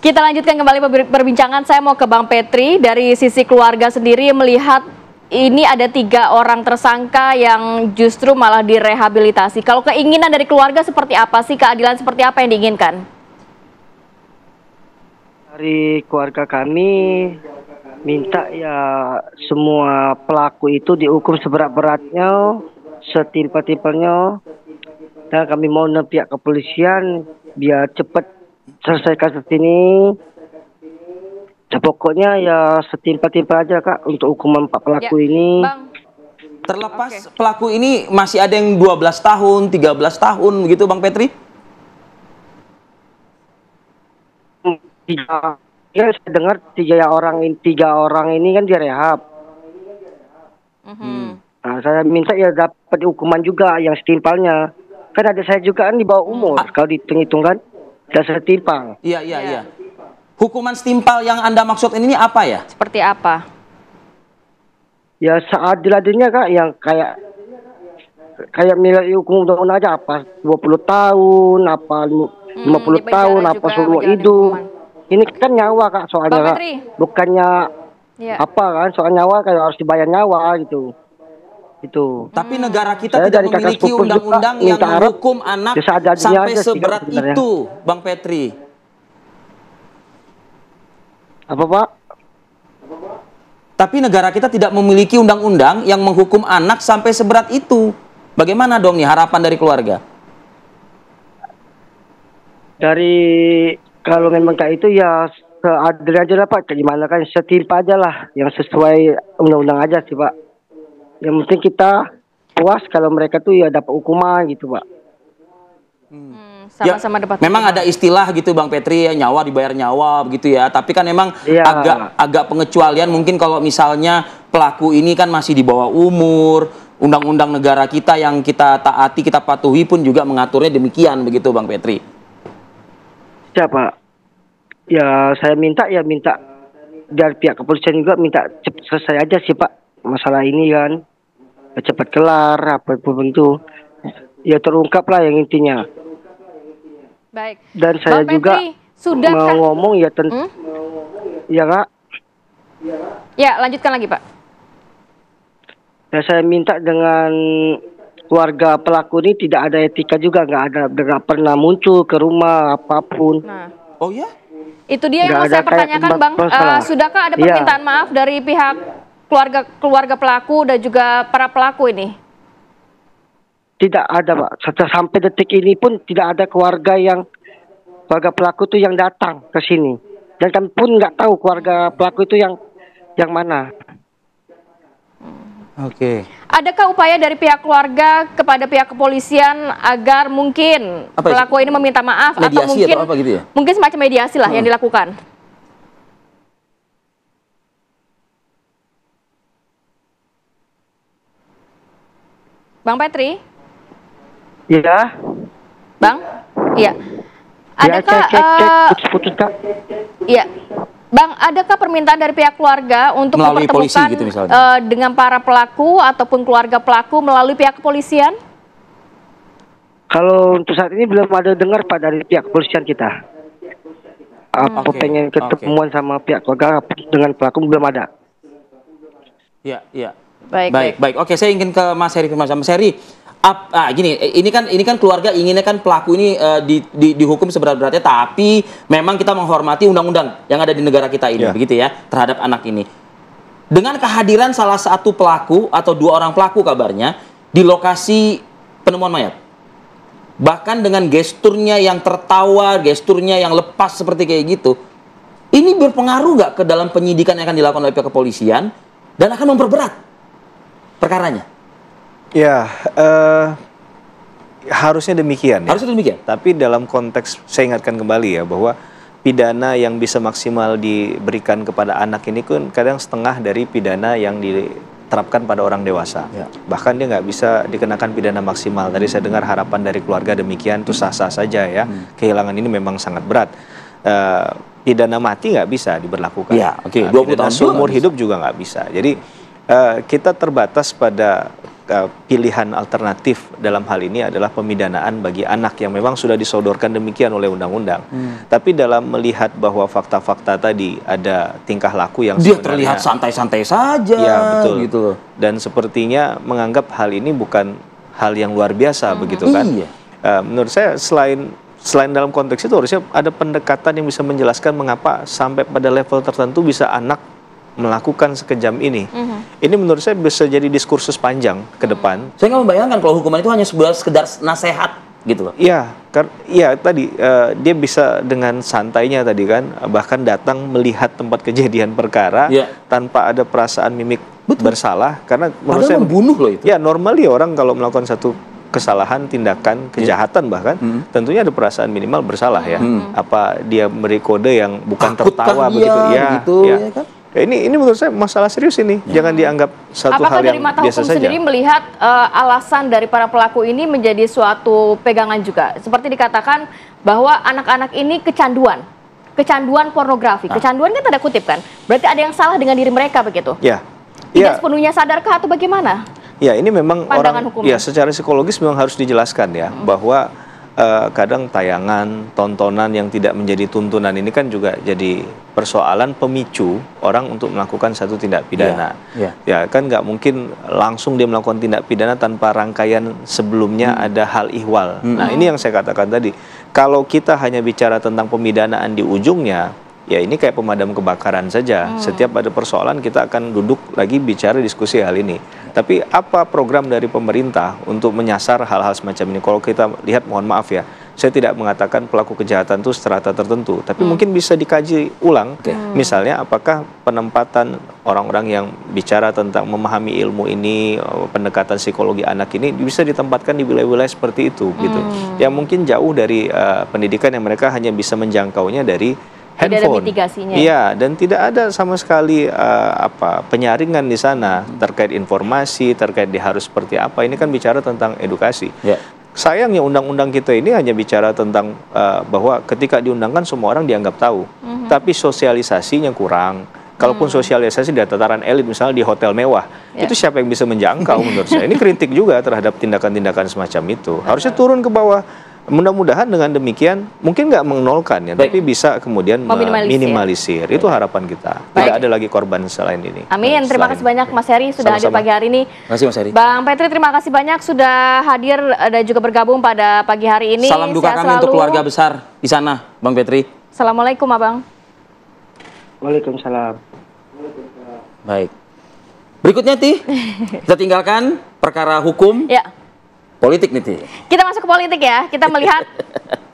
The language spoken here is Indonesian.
Kita lanjutkan kembali perbincangan. Saya mau ke Bang Petri. Dari sisi keluarga sendiri melihat ini ada 3 orang tersangka yang justru malah direhabilitasi. Kalau keinginan dari keluarga seperti apa sih? Keadilan seperti apa yang diinginkan? Dari keluarga kami minta ya semua pelaku itu dihukum seberat-beratnya, setimpal-timpalnya. Dan kami mohon pihak kepolisian biar cepat selesai kasus ini. Ya, pokoknya ya setimpal-timpal aja Kak untuk hukuman 4 pelaku ini. Bang. Terlepas pelaku ini masih ada yang 12 tahun, 13 tahun begitu Bang Petri? Ya, saya dengar 3 orang ini kan direhab. Nah, saya minta ya dapat hukuman juga yang setimpalnya. Kan ada saya juga kan di bawah umur. Kalau dihitung-hitung kan tidak setimpal. Iya. Hukuman setimpal yang Anda maksud ini apa ya? Seperti apa? Ya seadil-adilnya Kak, yang kayak nilai hukum undang-undang aja, apa 20 tahun, apa 50 tahun, apa seumur hidup. Ini kan nyawa Kak soalnya Kak. Bukannya apa kan, soal nyawa kayak harus dibayar nyawa gitu. Itu. Tapi negara kita tidak memiliki undang-undang yang menghukum anak sampai seberat itu, Bang Petri. Apa Pak? Tapi negara kita tidak memiliki undang-undang yang menghukum anak sampai seberat itu. Bagaimana dong nih harapan dari keluarga? Dari kalau memang kayak itu ya seadil aja lah Pak. Gimana kan setimpal aja lah, yang sesuai undang-undang aja sih Pak. Yang penting kita puas kalau mereka tuh ya dapat hukuman gitu Pak. Sama-sama debat. Memang ada istilah gitu Bang Petri, ya, nyawa dibayar nyawa begitu ya. Tapi kan memang agak pengecualian mungkin kalau misalnya pelaku ini kan masih di bawah umur. Undang-undang negara kita yang kita taati, kita patuhi pun juga mengaturnya demikian begitu Bang Petri. Siapa? Ya saya minta dari pihak kepolisian juga minta cepat selesai aja sih Pak. Masalah ini kan cepat kelar apapun itu. Ya terungkap lah yang intinya. Baik. Dan saya Bang juga Petri, mau ngomong ya ya Kak. Ya, lanjutkan lagi Pak. Ya saya minta dengan keluarga pelaku ini tidak ada etika juga, nggak pernah muncul ke rumah apapun. Nah. Oh ya? Itu dia yang mau saya pertanyakan Bang. Sudahkah ada permintaan maaf dari pihak keluarga pelaku dan juga para pelaku ini? Tidak ada Pak. Sampai detik ini pun tidak ada keluarga pelaku itu yang datang ke sini. Dan kami pun nggak tahu keluarga pelaku itu yang mana. Oke. Adakah upaya dari pihak keluarga kepada pihak kepolisian agar mungkin pelaku ini meminta maaf mediasi atau mungkin apa gitu ya? Mungkin semacam mediasi lah yang dilakukan? Bang Petri? Iya. Bang? Iya. Adakah putus Kak. Iya. Bang, adakah permintaan dari pihak keluarga untuk melalui mempertemukan polisi gitu dengan para pelaku ataupun keluarga pelaku melalui pihak kepolisian? Kalau untuk saat ini belum ada dengar Pak dari pihak kepolisian kita. Aku pengen ketemuan sama pihak keluarga dengan pelaku belum ada. Iya. Baik. Oke, saya ingin ke Mas Heri. Mas Heri, gini, ini kan keluarga inginnya kan pelaku ini dihukum seberat-beratnya, tapi memang kita menghormati undang-undang yang ada di negara kita ini, begitu ya, terhadap anak ini. Dengan kehadiran salah satu pelaku atau 2 orang pelaku kabarnya di lokasi penemuan mayat, bahkan dengan gesturnya yang tertawa, gesturnya yang lepas seperti kayak gitu, ini berpengaruh nggak ke dalam penyidikan yang akan dilakukan oleh pihak kepolisian dan akan memperberat perkaranya? Ya, harusnya demikian. Harusnya demikian. Tapi dalam konteks, saya ingatkan kembali ya, bahwa pidana yang bisa maksimal diberikan kepada anak ini kan kadang setengah dari pidana yang diterapkan pada orang dewasa. Bahkan dia nggak bisa dikenakan pidana maksimal. Tadi saya dengar harapan dari keluarga demikian, itu sah-sah saja ya. Kehilangan ini memang sangat berat. Pidana mati nggak bisa diberlakukan. Ya, 20 tahun seumur hidup juga nggak bisa. Jadi kita terbatas pada pilihan alternatif dalam hal ini adalah pemidanaan bagi anak yang memang sudah disodorkan demikian oleh undang-undang. Tapi dalam melihat bahwa fakta-fakta tadi ada tingkah laku yang Dia sebenarnya terlihat santai-santai saja. ya betul Gitu loh. dan sepertinya menganggap hal ini bukan hal yang luar biasa begitu kan. Iya. Menurut saya selain dalam konteks itu harusnya ada pendekatan yang bisa menjelaskan mengapa sampai pada level tertentu bisa anak melakukan sekejam ini. Ini menurut saya bisa jadi diskursus panjang ke depan. Saya nggak membayangkan kalau hukuman itu hanya sekedar nasihat gitu loh. Iya, tadi dia bisa dengan santainya tadi kan, bahkan datang melihat tempat kejadian perkara Iya. tanpa ada perasaan mimik bersalah, karena menurut Padahal saya membunuh loh itu. ya normal ya orang kalau melakukan satu kesalahan, tindakan, kejahatan bahkan tentunya ada perasaan minimal bersalah ya. Apa dia beri kode yang bukan Takutkah tertawa dia begitu ya? begitu, Ya. ya kan? Ya, ini menurut saya masalah serius ini. Jangan dianggap satu Apakah hal dari yang mata biasa hukum saja. sendiri melihat alasan dari para pelaku ini menjadi suatu pegangan juga? Seperti dikatakan bahwa anak-anak ini kecanduan pornografi. Kecanduan kan tanda kutip kan? Berarti ada yang salah dengan diri mereka begitu? Ya. Tidak sepenuhnya sadarkah atau bagaimana? Ya, ini memang Pandangan hukumnya. ya secara psikologis memang harus dijelaskan ya bahwa kadang tayangan, tontonan yang tidak menjadi tuntunan ini kan juga jadi persoalan pemicu orang untuk melakukan satu tindak pidana. Ya kan nggak mungkin langsung dia melakukan tindak pidana tanpa rangkaian sebelumnya ada hal ihwal. Nah ini yang saya katakan tadi. Kalau kita hanya bicara tentang pemidanaan di ujungnya, ya ini kayak pemadam kebakaran saja. Setiap ada persoalan kita akan duduk lagi bicara diskusi hal ini. Tapi apa program dari pemerintah untuk menyasar hal-hal semacam ini? Kalau kita lihat, mohon maaf ya, saya tidak mengatakan pelaku kejahatan itu strata tertentu, tapi mungkin bisa dikaji ulang. Misalnya apakah penempatan orang-orang yang bicara tentang memahami ilmu ini, pendekatan psikologi anak ini bisa ditempatkan di wilayah-wilayah seperti itu gitu. Yang mungkin jauh dari pendidikan yang mereka hanya bisa menjangkaunya dari handphone. Tidak ada mitigasinya. Iya, dan tidak ada sama sekali penyaringan di sana terkait informasi, terkait dia harus seperti apa. Ini kan bicara tentang edukasi. Ya. Sayangnya undang-undang kita ini hanya bicara tentang bahwa ketika diundangkan semua orang dianggap tahu, tapi sosialisasinya kurang. Kalaupun sosialisasi di tataran elit, misalnya di hotel mewah, itu siapa yang bisa menjangkau menurut saya. Ini kritik juga terhadap tindakan-tindakan semacam itu. Harusnya turun ke bawah. Mudah-mudahan dengan demikian mungkin nggak menolkan ya, tapi bisa kemudian meminimalisir. Itu harapan kita. Tidak ada lagi korban selain ini. Amin. Terima kasih banyak Mas Heri sudah hadir pagi hari ini. Terima kasih Mas Heri. Bang Petri, terima kasih banyak sudah hadir dan juga bergabung pada pagi hari ini. Salam duka Sehat kami untuk selalu. keluarga besar di sana, Bang Petri. Assalamualaikum Abang. Waalaikumsalam. Baik. Berikutnya kita tinggalkan perkara hukum. Ya. Politik nih, Kita masuk ke politik ya. Kita melihat